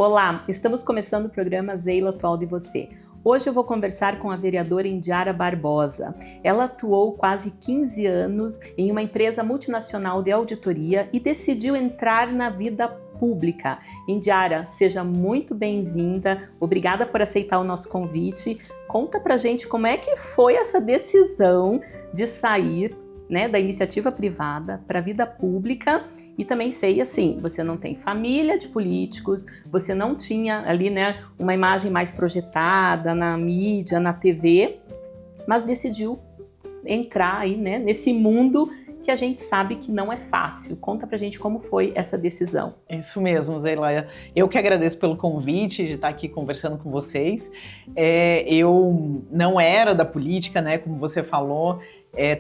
Olá, estamos começando o programa Zeila Atual de Você. Hoje eu vou conversar com a vereadora Indiara Barbosa. Ela atuou quase 15 anos em uma empresa multinacional de auditoria e decidiu entrar na vida pública. Indiara, seja muito bem-vinda. Obrigada por aceitar o nosso convite. Conta pra gente como é que foi essa decisão de sair, da iniciativa privada para a vida pública. E também sei, assim, você não tem família de políticos, você não tinha ali, uma imagem mais projetada na mídia, na TV, mas decidiu entrar aí, nesse mundo que a gente sabe que não é fácil. Conta pra gente como foi essa decisão. Isso mesmo, Zeila. Eu que agradeço pelo convite de estar aqui conversando com vocês. Eu não era da política, como você falou.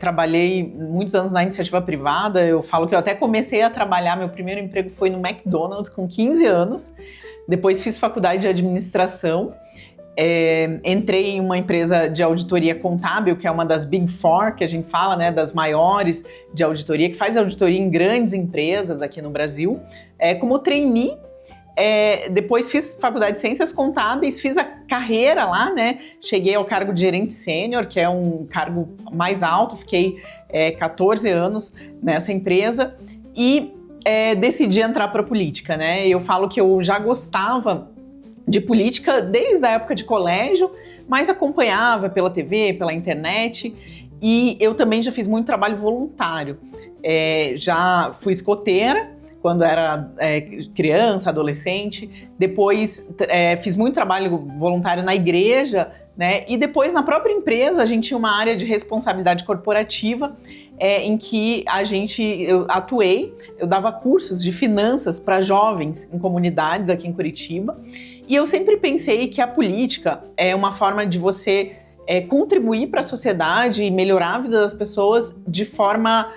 Trabalhei muitos anos na iniciativa privada. Eu falo que eu até comecei a trabalhar, meu primeiro emprego foi no McDonald's com 15 anos. Depois fiz faculdade de administração. Entrei em uma empresa de auditoria contábil, que é uma das Big Four, que a gente fala, das maiores de auditoria, que faz auditoria em grandes empresas aqui no Brasil, como trainee. Depois fiz faculdade de Ciências Contábeis, fiz a carreira lá, cheguei ao cargo de gerente sênior, que é um cargo mais alto, fiquei 14 anos nessa empresa e decidi entrar para a política, Eu falo que eu já gostava de política desde a época de colégio, mas acompanhava pela TV, pela internet, e eu também já fiz muito trabalho voluntário. Já fui escoteira quando era criança, adolescente, depois fiz muito trabalho voluntário na igreja, e depois na própria empresa a gente tinha uma área de responsabilidade corporativa em que eu atuei, eu dava cursos de finanças para jovens em comunidades aqui em Curitiba. E eu sempre pensei que a política é uma forma de você contribuir para a sociedade e melhorar a vida das pessoas de forma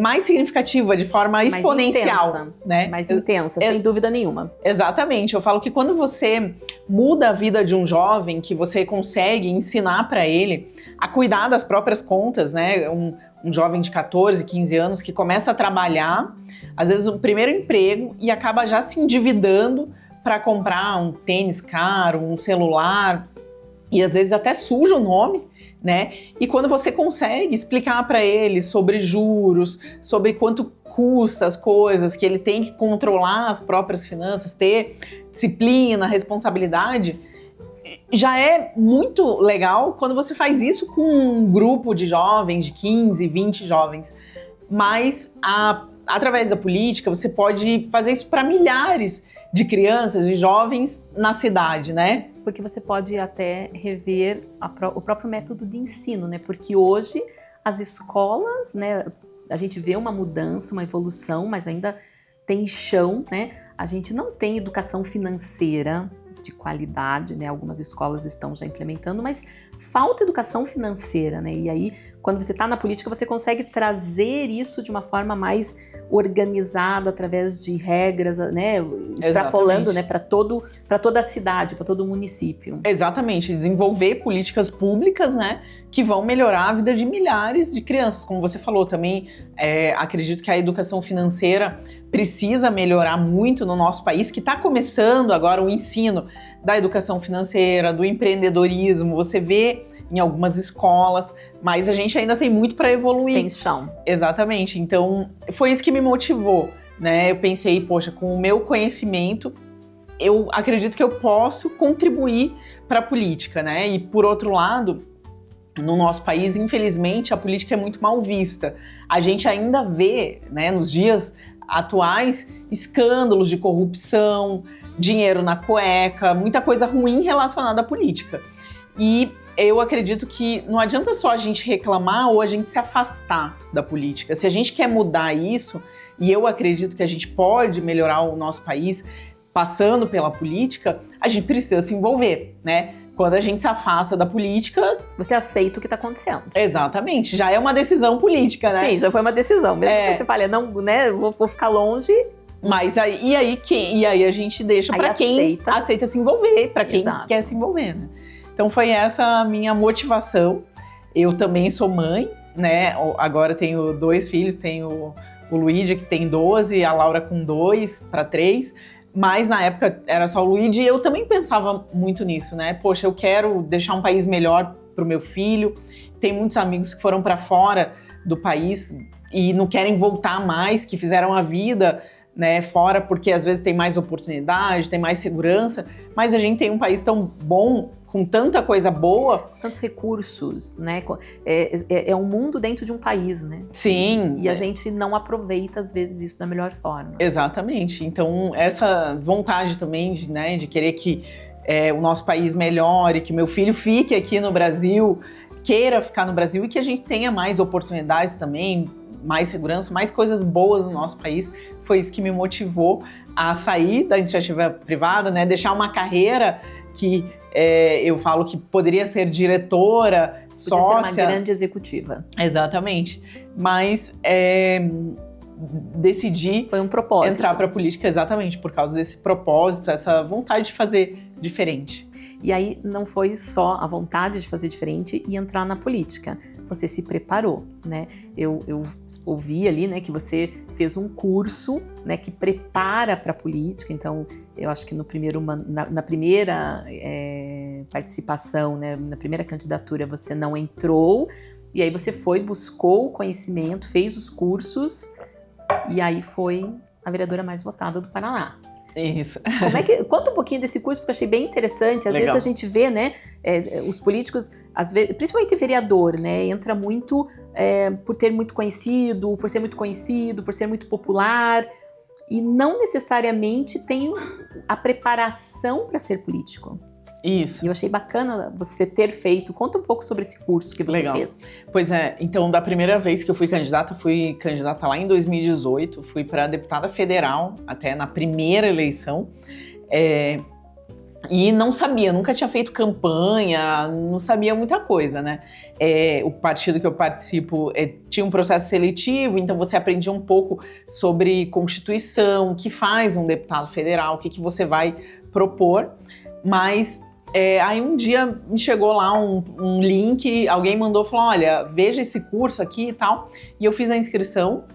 mais significativa, de forma exponencial. Mais intensa, sem dúvida nenhuma. Exatamente. Eu falo que quando você muda a vida de um jovem, que você consegue ensinar para ele a cuidar das próprias contas, um jovem de 14, 15 anos que começa a trabalhar, às vezes o primeiro emprego, e acaba já se endividando para comprar um tênis caro, um celular, e às vezes até suja o nome, E quando você consegue explicar para ele sobre juros, sobre quanto custa as coisas, que ele tem que controlar as próprias finanças, ter disciplina, responsabilidade, já é muito legal quando você faz isso com um grupo de jovens, de 15, 20 jovens. Mas através da política você pode fazer isso para milhares de crianças e jovens na cidade, Porque você pode até rever o próprio método de ensino, Porque hoje as escolas, a gente vê uma mudança, uma evolução, mas ainda tem chão, A gente não tem educação financeira de qualidade, Algumas escolas estão já implementando, mas falta educação financeira, E aí, quando você está na política, você consegue trazer isso de uma forma mais organizada, através de regras, extrapolando, para toda a cidade, para todo o município. Exatamente, desenvolver políticas públicas, que vão melhorar a vida de milhares de crianças. Como você falou também, acredito que a educação financeira precisa melhorar muito no nosso país, que está começando agora o ensino da educação financeira, do empreendedorismo, você vê em algumas escolas, mas a gente ainda tem muito para evoluir. Tem chão. Exatamente, então foi isso que me motivou, Eu pensei, poxa, com o meu conhecimento, eu acredito que eu posso contribuir para a política, E por outro lado, no nosso país, infelizmente, a política é muito mal vista. A gente ainda vê, nos dias atuais, escândalos de corrupção, dinheiro na cueca, muita coisa ruim relacionada à política. E eu acredito que não adianta só a gente reclamar ou a gente se afastar da política. Se a gente quer mudar isso, e eu acredito que a gente pode melhorar o nosso país passando pela política, a gente precisa se envolver, Quando a gente se afasta da política... Você aceita o que está acontecendo. Exatamente, já é uma decisão política, Sim, já foi uma decisão. Mesmo que você fale, não, vou ficar longe... Mas aí a gente deixa para quem aceita se envolver, para quem quer se envolver, Então foi essa a minha motivação. Eu também sou mãe, Agora tenho 2 filhos, tenho o Luigi que tem 12, a Laura com 2 para 3. mas na época era só o Luigi e eu também pensava muito nisso, né? Poxa, eu quero deixar um país melhor para o meu filho. Tem muitos amigos que foram para fora do país e não querem voltar mais, que fizeram a vida, né, fora, porque às vezes tem mais oportunidade, tem mais segurança, mas a gente tem um país tão bom, com tanta coisa boa. Tantos recursos, né? É um mundo dentro de um país, né? Sim. E a gente não aproveita, às vezes, isso da melhor forma. Exatamente. Então, essa vontade também de querer que o nosso país melhore, que meu filho fique aqui no Brasil, queira ficar no Brasil e que a gente tenha mais oportunidades também, mais segurança, mais coisas boas no nosso país, foi isso que me motivou a sair da iniciativa privada, né? Deixar uma carreira que eu falo que poderia ser diretora, sócia. Podia ser uma grande executiva. Exatamente. Mas decidi foi um propósito. Entrar para a política exatamente por causa desse propósito, essa vontade de fazer diferente. E aí não foi só a vontade de fazer diferente e entrar na política. Você se preparou, né? Eu ouvi ali, né, que você fez um curso, né, que prepara para a política. Então, eu acho que na primeira participação, né, na primeira candidatura, você não entrou. E aí você buscou o conhecimento, fez os cursos e aí foi a vereadora mais votada do Paraná. Isso. Conta um pouquinho desse curso, porque eu achei bem interessante. Às vezes a gente vê, né, os políticos, às vezes, principalmente vereador, né, entra muito por ter muito conhecido, por ser muito conhecido, por ser muito popular, e não necessariamente tem a preparação para ser político. Isso. E eu achei bacana você ter feito. Conta um pouco sobre esse curso que você fez. Pois é, então da primeira vez que eu fui candidata lá em 2018, fui para deputada federal, até na primeira eleição, e não sabia, nunca tinha feito campanha, não sabia muita coisa, né? O partido que eu participo tinha um processo seletivo, então você aprendia um pouco sobre Constituição, o que faz um deputado federal, o que você vai propor, mas aí um dia me chegou lá um link, alguém mandou, falou, olha, veja esse curso aqui e tal, e eu fiz a inscrição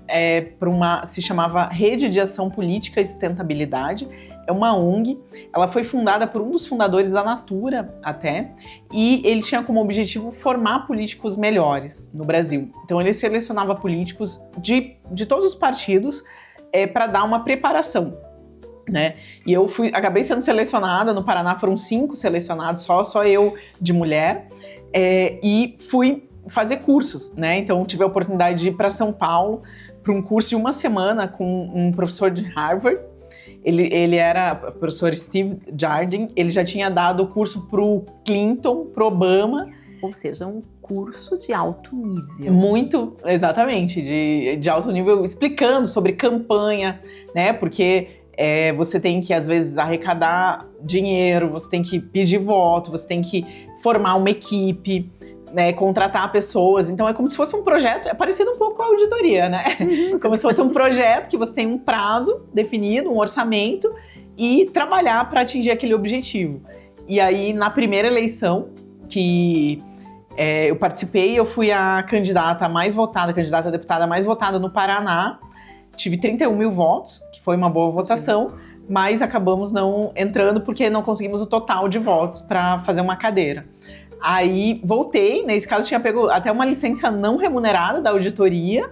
para se chamava Rede de Ação Política e Sustentabilidade, é uma ONG, ela foi fundada por um dos fundadores da Natura até, e ele tinha como objetivo formar políticos melhores no Brasil. Então ele selecionava políticos de todos os partidos para dar uma preparação, né? E eu acabei sendo selecionada, no Paraná foram 5 selecionados, só eu de mulher, e fui fazer cursos, né? Então tive a oportunidade de ir para São Paulo para um curso de uma semana com um professor de Harvard. Ele era o professor Steve Jardine, ele já tinha dado o curso pro Clinton, pro Obama. Ou seja, um curso de alto nível. Muito, exatamente, de alto nível, explicando sobre campanha, né? Porque você tem que, às vezes, arrecadar dinheiro, você tem que pedir voto, você tem que formar uma equipe, né, contratar pessoas. Então é como se fosse um projeto, é parecido um pouco com a auditoria, né? Como se fosse um projeto que você tem um prazo definido, um orçamento e trabalhar para atingir aquele objetivo. E aí, na primeira eleição que eu participei, eu fui a candidata a deputada mais votada no Paraná. Tive 31 mil votos, que foi uma boa votação, mas acabamos não entrando porque não conseguimos o total de votos para fazer uma cadeira. Aí voltei, nesse caso tinha pego até uma licença não remunerada da auditoria,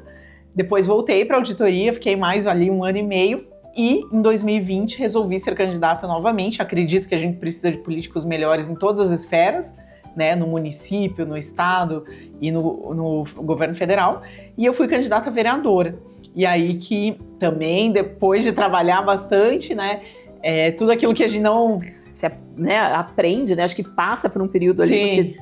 depois voltei para a auditoria, fiquei mais ali 1 ano e meio e em 2020 resolvi ser candidata novamente. Acredito que a gente precisa de políticos melhores em todas as esferas, né, no município, no estado e no governo federal, e eu fui candidata a vereadora. E aí que também, depois de trabalhar bastante, né, tudo aquilo que a gente não... Você, né, aprende, né? Acho que passa por um período ali que você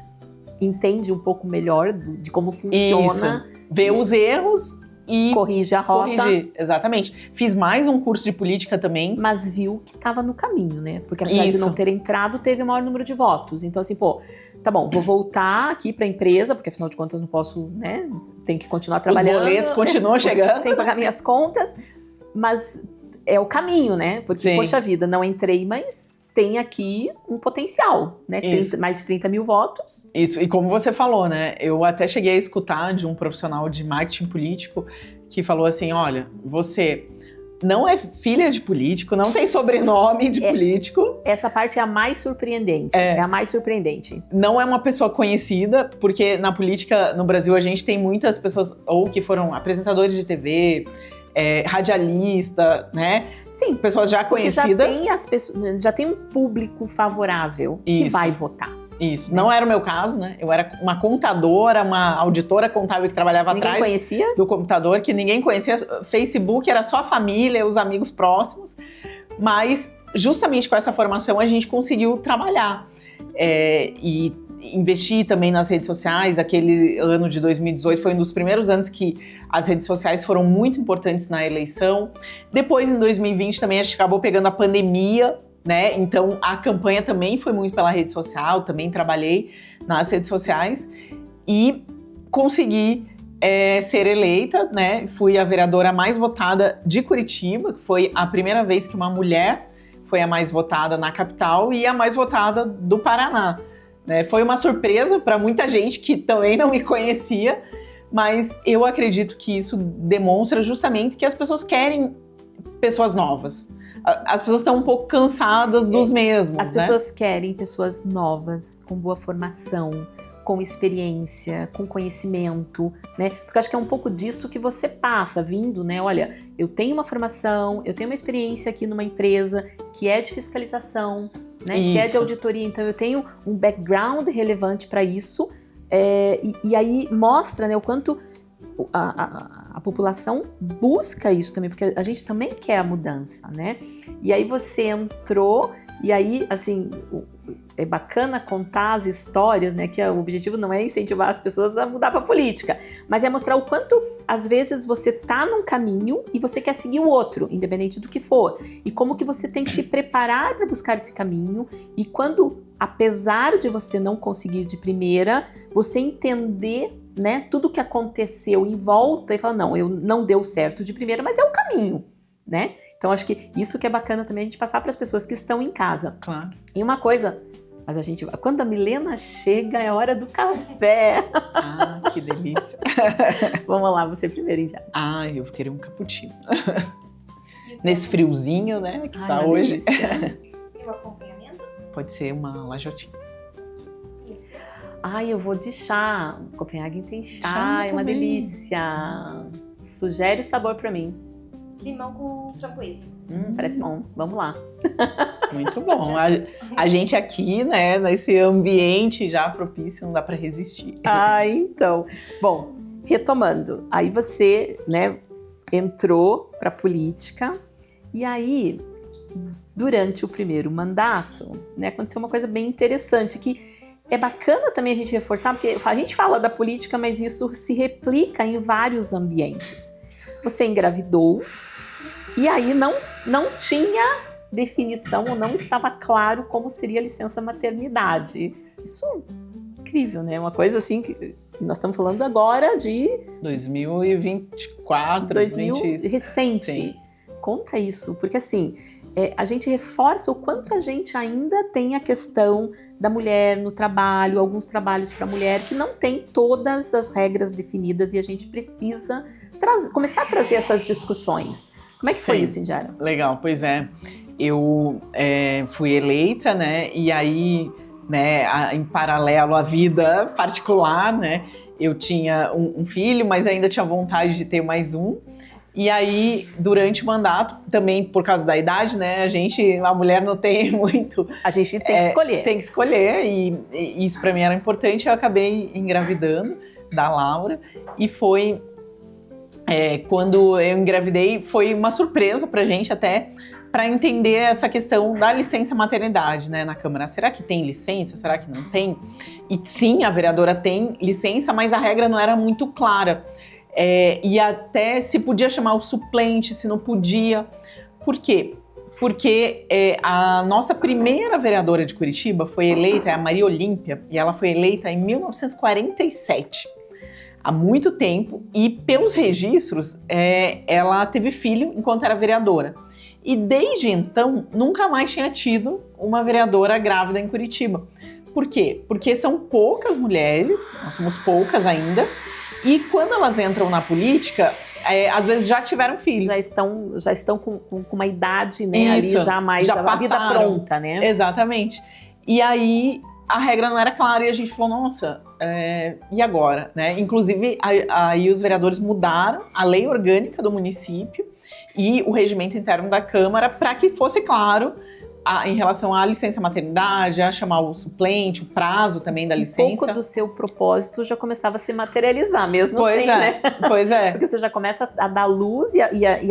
entende um pouco melhor de como funciona. Isso. Vê os erros e corrige a rota. Corrigir, exatamente. Fiz mais um curso de política também. Mas viu que estava no caminho, né? Porque apesar de não ter entrado, teve o maior número de votos. Então assim, tá bom, vou voltar aqui para a empresa, porque afinal de contas não posso, né? Tenho que continuar trabalhando. Os boletos continuam chegando. Tenho que pagar minhas contas, mas é o caminho, né? Porque, poxa vida, não entrei, mas tem aqui um potencial, né? Mais de 30 mil votos. Isso, e como você falou, né? Eu até cheguei a escutar de um profissional de marketing político que falou assim, olha, você não é filha de político, não tem sobrenome de político. Essa parte é a mais surpreendente. É a mais surpreendente. Não é uma pessoa conhecida, porque na política no Brasil a gente tem muitas pessoas ou que foram apresentadores de TV, radialista, né? Sim, pessoas já conhecidas. Já tem um público favorável que vai votar. Isso, não era o meu caso, né? Eu era uma contadora, uma auditora contábil que trabalhava atrás do computador, que ninguém conhecia. Facebook era só a família, os amigos próximos. Mas, justamente com essa formação, a gente conseguiu trabalhar. E investir também nas redes sociais. Aquele ano de 2018 foi um dos primeiros anos que as redes sociais foram muito importantes na eleição. Depois, em 2020, também a gente acabou pegando a pandemia, né? Então a campanha também foi muito pela rede social, também trabalhei nas redes sociais e consegui ser eleita, né? Fui a vereadora mais votada de Curitiba, que foi a primeira vez que uma mulher foi a mais votada na capital e a mais votada do Paraná, né? Foi uma surpresa para muita gente que também não me conhecia, mas eu acredito que isso demonstra justamente que as pessoas querem pessoas novas. As pessoas estão um pouco cansadas dos mesmos, As pessoas querem pessoas novas, com boa formação, com experiência, com conhecimento, né? Porque eu acho que é um pouco disso que você passa vindo, né? Olha, eu tenho uma formação, eu tenho uma experiência aqui numa empresa que é de fiscalização, né? Que é de auditoria, então eu tenho um background relevante para isso, e aí mostra, né, o quanto a população busca isso também, porque a gente também quer a mudança, né? E aí você entrou, e aí, assim, é bacana contar as histórias, né? Que o objetivo não é incentivar as pessoas a mudar para a política, mas é mostrar o quanto, às vezes, você tá num caminho e você quer seguir o outro, independente do que for. E como que você tem que se preparar para buscar esse caminho, e quando, apesar de você não conseguir de primeira, você entender, né, tudo que aconteceu em volta e falar, não, eu não deu certo de primeira, mas é o caminho, né? Então acho que isso que é bacana também a gente passar para as pessoas que estão em casa. Claro. E uma coisa, mas quando a Milena chega é hora do café. Ah, que delícia. Vamos lá, você primeiro, Indiara. Ah, eu vou querer um cappuccino. Nesse friozinho, né, que tá hoje. E o acompanhamento? Pode ser uma lajotinha. Ai, eu vou de chá. Copenhague tem chá, Chá é uma também. delícia. Sugere o sabor pra mim. Limão com framboesa. Parece bom. Vamos lá. Muito bom. A gente aqui, né, nesse ambiente já propício, não dá pra resistir. Ah, então. Bom, retomando. Aí você, né, entrou pra política e aí, durante o primeiro mandato, né, aconteceu uma coisa bem interessante que é bacana também a gente reforçar, porque a gente fala da política, mas isso se replica em vários ambientes. Você engravidou e aí não tinha definição ou não estava claro como seria a licença maternidade. Isso é incrível, né? Uma coisa assim que nós estamos falando agora de 2024, recente. Sim. Conta isso, porque assim, a gente reforça o quanto a gente ainda tem a questão da mulher no trabalho, alguns trabalhos para mulher que não tem todas as regras definidas e a gente precisa começar a trazer essas discussões. Como é que foi isso, Indiara? Legal, pois é. Eu fui eleita, né, e aí, né, em paralelo à vida particular, né, eu tinha um filho, mas ainda tinha vontade de ter mais um. E aí, durante o mandato, também por causa da idade, né, a mulher não tem muito... A gente tem que escolher. Tem que escolher, e isso para mim era importante. Eu acabei engravidando da Laura, e foi... quando eu engravidei, foi uma surpresa pra gente até, para entender essa questão da licença maternidade, né, na Câmara. Será que tem licença? Será que não tem? E sim, a vereadora tem licença, mas a regra não era muito clara. E até se podia chamar o suplente, se não podia. Por quê? Porque a nossa primeira vereadora de Curitiba foi eleita, a Maria Olímpia, e ela foi eleita em 1947, há muito tempo, e pelos registros, ela teve filho enquanto era vereadora. E desde então, nunca mais tinha tido uma vereadora grávida em Curitiba. Por quê? Porque são poucas mulheres, nós somos poucas ainda, e quando elas entram na política, às vezes já tiveram filhos. Já estão com uma idade, né, Isso, ali já mais já a vida passaram. pronta, né? Exatamente. E aí a regra não era clara e a gente falou, nossa, e agora? Né? Inclusive, aí os vereadores mudaram a lei orgânica do município e o regimento interno da Câmara para que fosse claro em relação à licença maternidade, a chamar o suplente, o prazo também da licença. Um pouco do seu propósito já começava a se materializar, mesmo pois assim, né? Pois é. Porque você já começa a dar luz e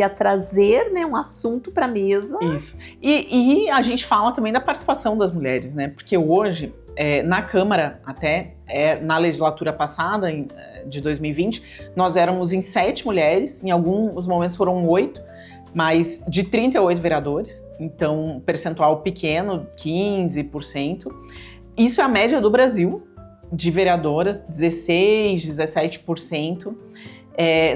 a trazer, né, um assunto para a mesa. Isso. E a gente fala também da participação das mulheres, né? Porque hoje, na Câmara, até na legislatura passada, de 2020, nós éramos em 7 mulheres, em alguns momentos foram 8, mas de 38 vereadores, então percentual pequeno, 15%. Isso é a média do Brasil, de vereadoras, 16%, 17%.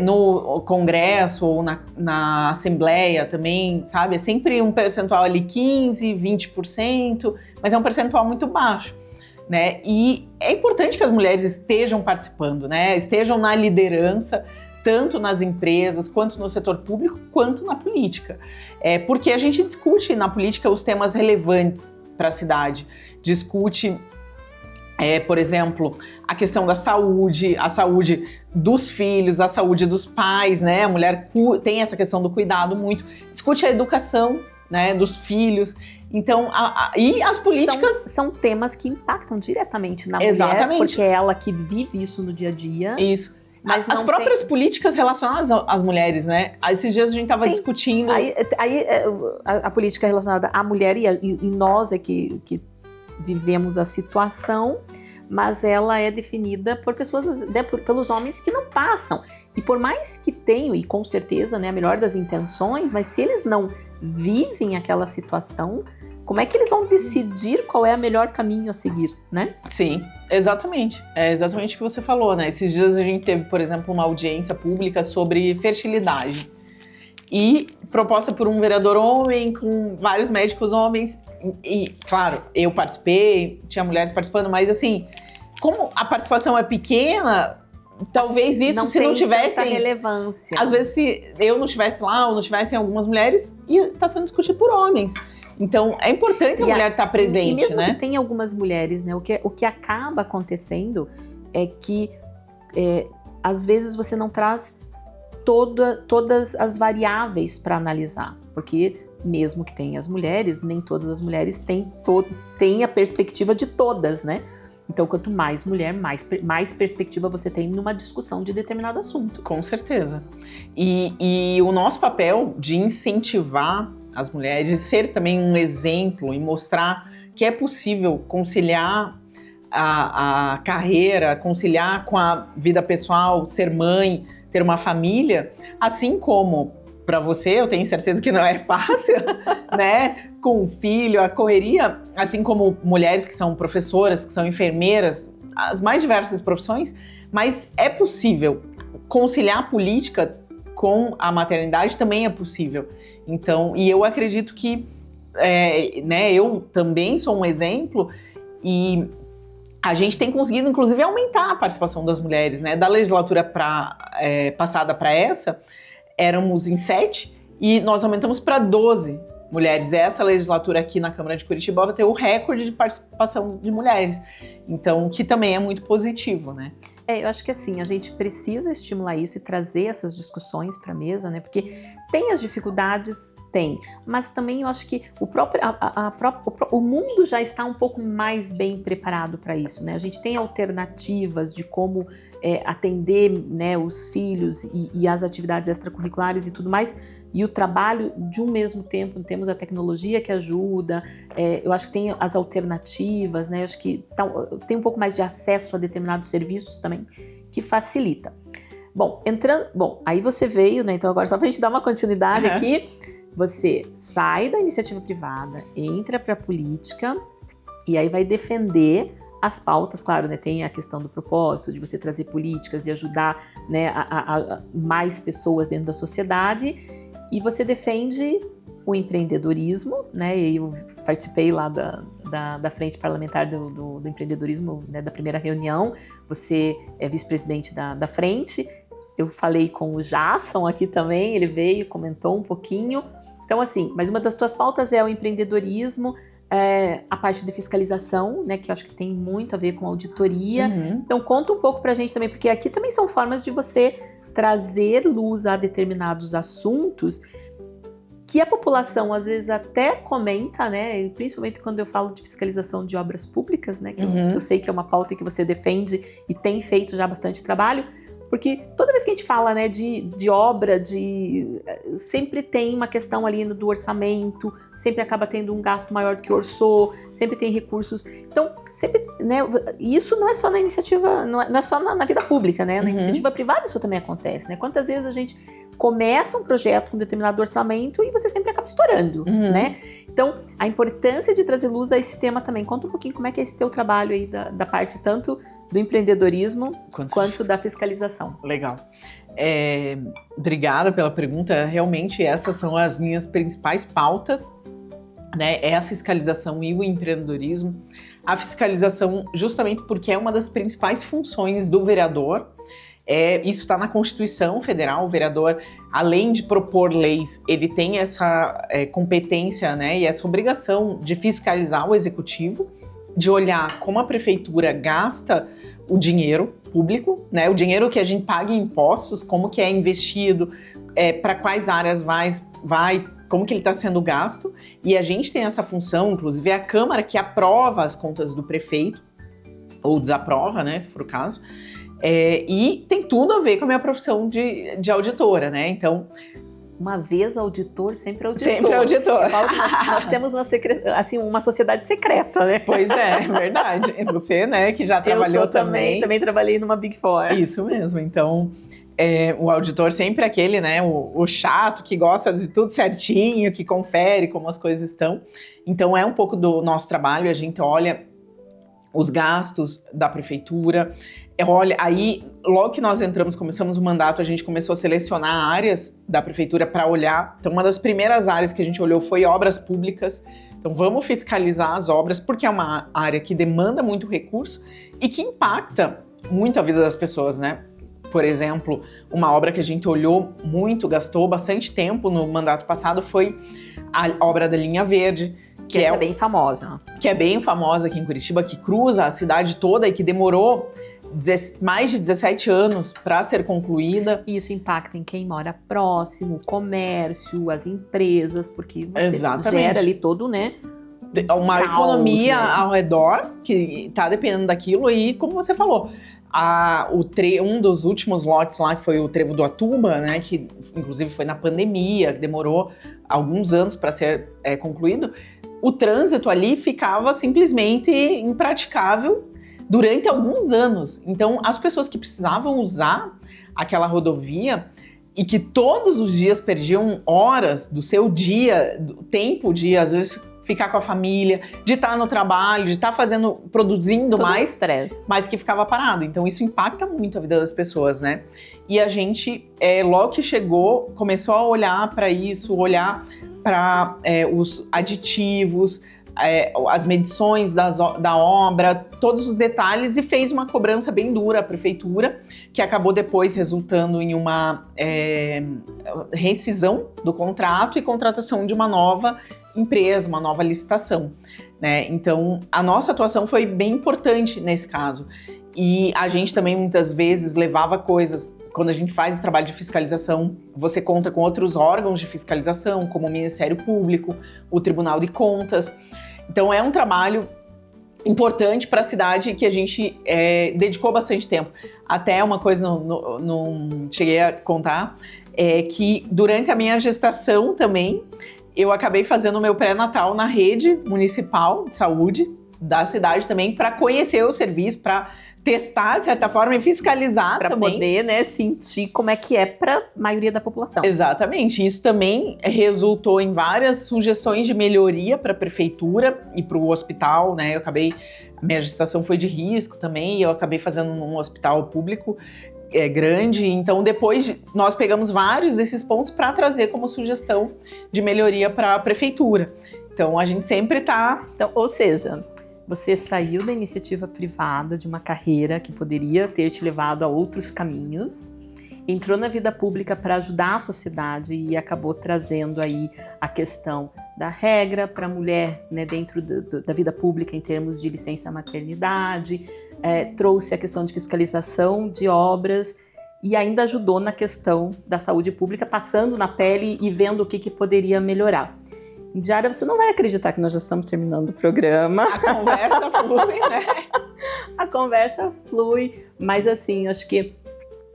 No Congresso ou na Assembleia também, sabe? É sempre um percentual ali 15%, 20%, mas é um percentual muito baixo, né? E é importante que as mulheres estejam participando, né? Estejam na liderança, tanto nas empresas, quanto no setor público, quanto na política. Porque a gente discute na política os temas relevantes para a cidade. Discute, por exemplo, a questão da saúde, a saúde dos filhos, a saúde dos pais, né? A mulher tem essa questão do cuidado muito. Discute a educação, né, dos filhos. Então, e as políticas... São temas que impactam diretamente na Exatamente. mulher, porque é ela que vive isso no dia a dia. Isso. Mas as próprias políticas relacionadas às mulheres, né? Esses dias a gente estava discutindo... Aí a política relacionada à mulher e nós é que vivemos a situação, mas ela é definida por pessoas, né, pelos homens que não passam. E por mais que tenham, e com certeza, né, a melhor das intenções, mas se eles não vivem aquela situação, como é que eles vão decidir qual é o melhor caminho a seguir, né? Sim, exatamente. É exatamente o que você falou, né? Esses dias a gente teve, por exemplo, uma audiência pública sobre fertilidade. E proposta por um vereador homem, com vários médicos homens. E, claro, eu participei, tinha mulheres participando, mas assim, como a participação é pequena, talvez isso, se não tivessem relevância. Às vezes, se eu não estivesse lá, ou não tivessem algumas mulheres, ia estar sendo discutido por homens. Então, é importante a mulher estar presente, e mesmo né? que tenha algumas mulheres, né? O que acaba acontecendo é que, às vezes, você não traz todas as variáveis para analisar. Porque, mesmo que tenha as mulheres, nem todas as mulheres têm a perspectiva de todas, né? Então, quanto mais mulher, mais perspectiva você tem numa discussão de determinado assunto. Com certeza. E o nosso papel de incentivar as mulheres, ser também um exemplo e mostrar que é possível conciliar a carreira, conciliar com a vida pessoal, ser mãe, ter uma família, assim como para você, eu tenho certeza que não é fácil, né? Com um filho, a correria, assim como mulheres que são professoras, que são enfermeiras, as mais diversas profissões, mas é possível conciliar a política com a maternidade, também é possível. Então, e eu acredito que, né, eu também sou um exemplo e a gente tem conseguido, inclusive, aumentar a participação das mulheres, né? Da legislatura passada para essa, éramos em 7 e nós aumentamos para 12 mulheres. Essa legislatura aqui na Câmara de Curitiba vai ter o recorde de participação de mulheres. Então, que também é muito positivo, né? Eu acho que assim, a gente precisa estimular isso e trazer essas discussões para a mesa, né? Porque tem as dificuldades, mas também eu acho que o mundo já está um pouco mais bem preparado para isso, né? A gente tem alternativas de como atender, né, os filhos e as atividades extracurriculares e tudo mais, e o trabalho de um mesmo tempo. Temos a tecnologia que ajuda, eu acho que tem as alternativas, né? Eu acho que tem um pouco mais de acesso a determinados serviços também, que facilita. Bom, aí você veio, né? Então agora só para a gente dar uma continuidade aqui, você sai da iniciativa privada, entra para a política e aí vai defender as pautas, claro, né? Tem a questão do propósito, de você trazer políticas, de ajudar, né, a mais pessoas dentro da sociedade, e você defende o empreendedorismo, né? E eu participei lá da frente parlamentar do empreendedorismo, né, da primeira reunião. Você é vice-presidente da frente. Eu falei com o Jasson aqui também, ele veio, comentou um pouquinho. Então, assim, mas uma das tuas pautas é o empreendedorismo, a parte de fiscalização, né, que eu acho que tem muito a ver com auditoria. Então, conta um pouco pra gente também, porque aqui também são formas de você trazer luz a determinados assuntos que a população às vezes até comenta, né? Principalmente quando eu falo de fiscalização de obras públicas, né? Que eu sei que é uma pauta que você defende e tem feito já bastante trabalho, porque toda vez que a gente fala, né, de obra, sempre tem uma questão ali do orçamento, sempre acaba tendo um gasto maior do que orçou, sempre tem recursos. Então, sempre, né, isso não é só na iniciativa, não é só na vida pública, né? Na iniciativa privada isso também acontece, né? Quantas vezes a gente começa um projeto com um determinado orçamento e você sempre acaba estourando, né? Então, a importância de trazer luz a esse tema também. Conta um pouquinho como é que é esse teu trabalho aí da parte tanto do empreendedorismo quanto da fiscalização. Legal. Obrigada pela pergunta. Realmente essas são as minhas principais pautas, né? É a fiscalização e o empreendedorismo. A fiscalização justamente porque é uma das principais funções do vereador. Isso está na Constituição Federal. O vereador, além de propor leis, ele tem essa competência, né, e essa obrigação de fiscalizar o executivo, de olhar como a prefeitura gasta o dinheiro público, né, o dinheiro que a gente paga em impostos, como que é investido, para quais áreas vai, como que ele está sendo gasto. E a gente tem essa função, inclusive é a Câmara que aprova as contas do prefeito, ou desaprova, né, se for o caso. E tem tudo a ver com a minha profissão de auditora, né? Então, uma vez auditor, sempre auditor. Sempre auditor. Eu falo que nós temos uma sociedade secreta, né? Pois é verdade. Você, né, que já trabalhou também trabalhei numa Big Four. Isso mesmo. Então, o auditor sempre é aquele, né, o chato que gosta de tudo certinho, que confere como as coisas estão. Então, é um pouco do nosso trabalho. A gente olha os gastos da prefeitura. Olha, aí, logo que nós começamos o mandato, a gente começou a selecionar áreas da prefeitura para olhar. Então, uma das primeiras áreas que a gente olhou foi obras públicas. Então, vamos fiscalizar as obras, porque é uma área que demanda muito recurso e que impacta muito a vida das pessoas, né? Por exemplo, uma obra que a gente olhou muito, gastou bastante tempo no mandato passado, foi a obra da Linha Verde, que é bem famosa. Que é bem famosa aqui em Curitiba, que cruza a cidade toda e que demorou mais de 17 anos para ser concluída. E isso impacta em quem mora próximo, o comércio, as empresas, porque você gera ali todo, né? Uma caos, economia, né, ao redor, que está dependendo daquilo. E como você falou, um dos últimos lotes lá, que foi o Trevo do Atuba, né, que inclusive foi na pandemia, que demorou alguns anos para ser concluído, o trânsito ali ficava simplesmente impraticável durante alguns anos. Então, as pessoas que precisavam usar aquela rodovia e que todos os dias perdiam horas do seu dia, do tempo de, às vezes, ficar com a família, de estar no trabalho, de estar produzindo todo mais estresse, mas que ficava parado. Então, isso impacta muito a vida das pessoas, né? E a gente, logo que chegou, começou a olhar para isso, olhar para os aditivos, as medições da obra, todos os detalhes, e fez uma cobrança bem dura à prefeitura, que acabou depois resultando em uma rescisão do contrato e contratação de uma nova empresa, uma nova licitação, né? Então, a nossa atuação foi bem importante nesse caso. E a gente também, muitas vezes, levava coisas. Quando a gente faz esse trabalho de fiscalização, você conta com outros órgãos de fiscalização, como o Ministério Público, o Tribunal de Contas. Então, é um trabalho importante para a cidade que a gente dedicou bastante tempo. Até uma coisa não cheguei a contar, que durante a minha gestação também, eu acabei fazendo o meu pré-natal na rede municipal de saúde da cidade também, para conhecer o serviço, para testar, de certa forma, e fiscalizar pra também. Para poder, né, sentir como é que é para a maioria da população. Exatamente. Isso também resultou em várias sugestões de melhoria para a prefeitura e para o hospital, né? Minha gestação foi de risco também, e eu acabei fazendo num hospital público grande. Então, depois nós pegamos vários desses pontos para trazer como sugestão de melhoria para a prefeitura. Então, a gente sempre está... Então, ou seja, você saiu da iniciativa privada, de uma carreira que poderia ter te levado a outros caminhos, entrou na vida pública para ajudar a sociedade e acabou trazendo aí a questão da regra para a mulher, né, dentro da vida pública em termos de licença maternidade, trouxe a questão de fiscalização de obras e ainda ajudou na questão da saúde pública, passando na pele e vendo o que poderia melhorar. Indiara, você não vai acreditar que nós já estamos terminando o programa. A conversa flui, né? A conversa flui, mas assim, acho que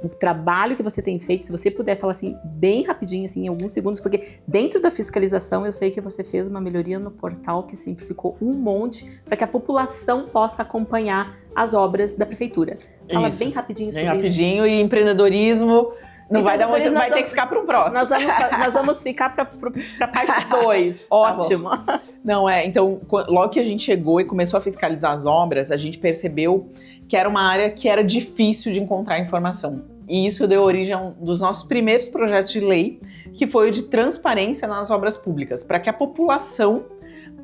o trabalho que você tem feito, se você puder falar assim, bem rapidinho, assim, em alguns segundos, porque dentro da fiscalização eu sei que você fez uma melhoria no portal que simplificou um monte para que a população possa acompanhar as obras da prefeitura. Fala Isso. bem rapidinho sobre Bem rapidinho, e empreendedorismo não vai dar muito, vai ter que ficar para o próximo. Nós vamos ficar para parte 2. Ótimo. Não, então, logo que a gente chegou e começou a fiscalizar as obras, a gente percebeu que era uma área que era difícil de encontrar informação. E isso deu origem a um dos nossos primeiros projetos de lei, que foi o de transparência nas obras públicas, para que a população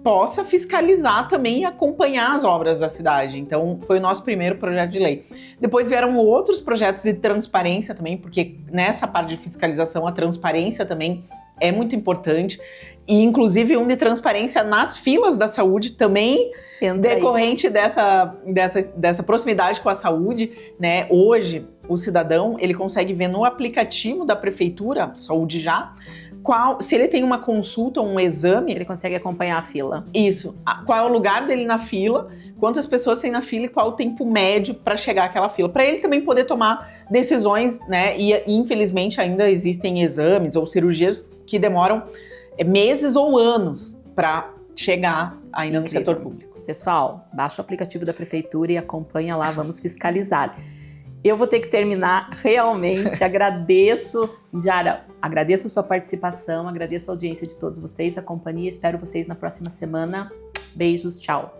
possa fiscalizar também e acompanhar as obras da cidade. Então, foi o nosso primeiro projeto de lei. Depois vieram outros projetos de transparência também, porque nessa parte de fiscalização a transparência também é muito importante. E, inclusive, um de transparência nas filas da saúde também, decorrente dessa proximidade com a saúde, né? Hoje, o cidadão, ele consegue ver no aplicativo da prefeitura, Saúde Já, se ele tem uma consulta ou um exame, ele consegue acompanhar a fila. Isso. Qual é o lugar dele na fila, quantas pessoas tem na fila e qual o tempo médio para chegar àquela fila. Para ele também poder tomar decisões, né? E infelizmente ainda existem exames ou cirurgias que demoram meses ou anos para chegar ainda no setor público. Pessoal, baixa o aplicativo da prefeitura e acompanha lá, vamos fiscalizar. Eu vou ter que terminar, realmente, agradeço, Indiara, agradeço a sua participação, agradeço a audiência de todos vocês, a companhia, espero vocês na próxima semana. Beijos, tchau!